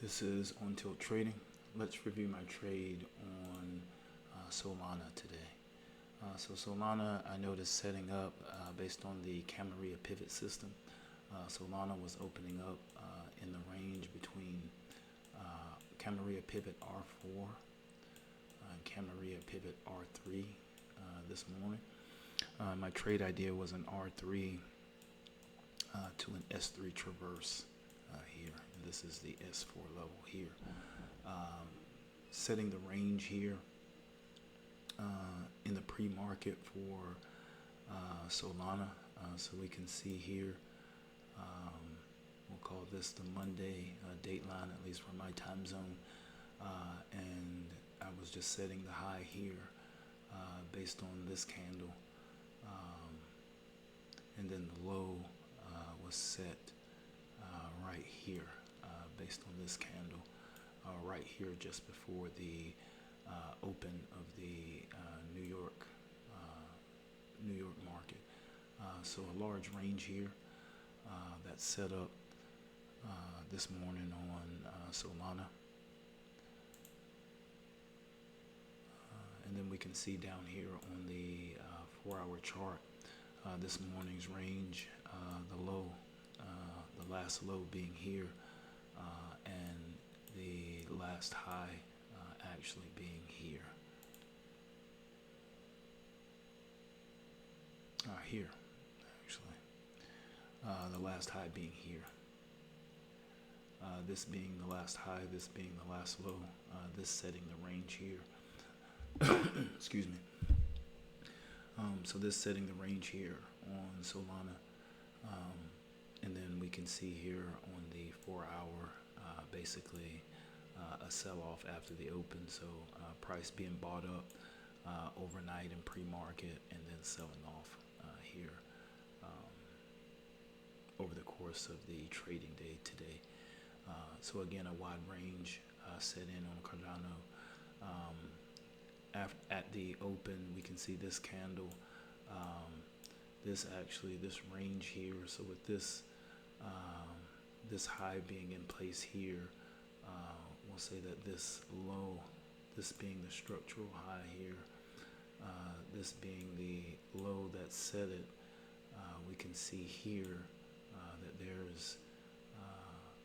This is On Tilt Trading. Let's review my trade on Solana today. So Solana, I noticed setting up based on the Camarilla pivot system. Solana was opening up in the range between Camarilla pivot R4 and Camarilla pivot R3 this morning. My trade idea was an R3 to an S3 traverse here. And this is the S4 level here. Setting the range here in the pre-market for Solana. So we can see here, we'll call this the Monday date line, at least for my time zone. And I was just setting the high here based on this candle. And then the low was set right here based on this candle right here just before the open of the New York market. So a large range here that's set up this morning on Solana. And then we can see down here on the 4-hour chart this morning's range, the low, the last low being here, and the last high actually being here. Here, actually. The last high being here. This being the last high, this being the last low, this setting the range here. Excuse me. So this setting the range here on Solana. And then we can see here on the 4-hour, basically a sell-off after the open. So price being bought up overnight in pre-market and then selling off here over the course of the trading day today. So again, a wide range set in on Cardano. At the open, we can see this candle, this range here. So with this this high being in place here, we'll say that this low, this being the structural high here, this being the low that set it, we can see here that there's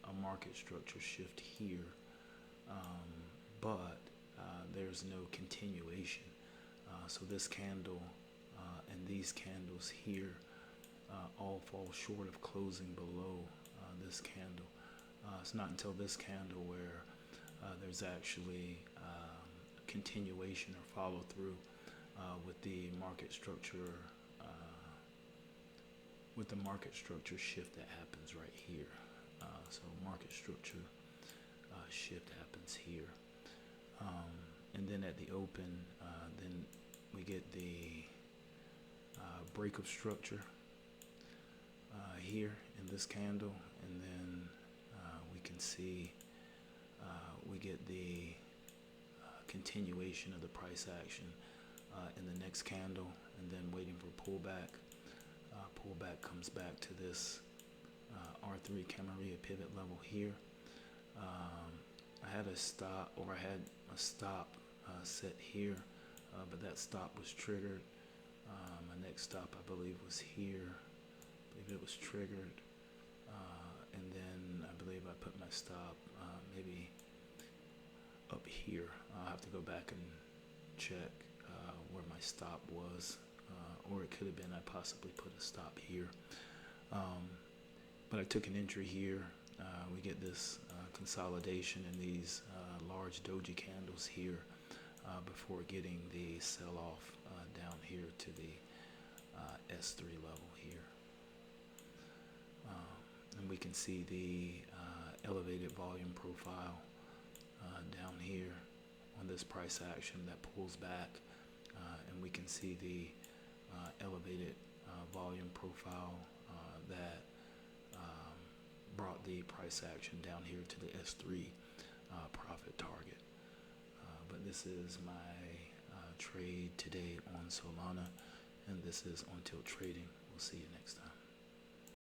a market structure shift here, but there's no continuation. So this candle and these candles here all fall short of closing below this candle. It's not until this candle where there's actually continuation or follow through with the market structure shift that happens right here. So market structure shift happens here. And then at the open, then we get the break of structure here in this candle, and then we can see we get the continuation of the price action in the next candle, and then waiting for pullback. Pullback comes back to this R3 Camarilla pivot level here. I had a stop set here, but that stop was triggered. My next stop, I believe, was here. I believe it was triggered, and then I believe I put my stop maybe up here. I'll have to go back and check where my stop was, or it could have been I possibly put a stop here. But I took an entry here. We get this consolidation in these large doji candles here before getting the sell-off down here to the S3 level here. And we can see the elevated volume profile down here on this price action that pulls back, and we can see the elevated volume profile that brought the price action down here to the S3 profit target. But this is my trade today on Solana, and this is On Tilt Trading. We'll see you next time.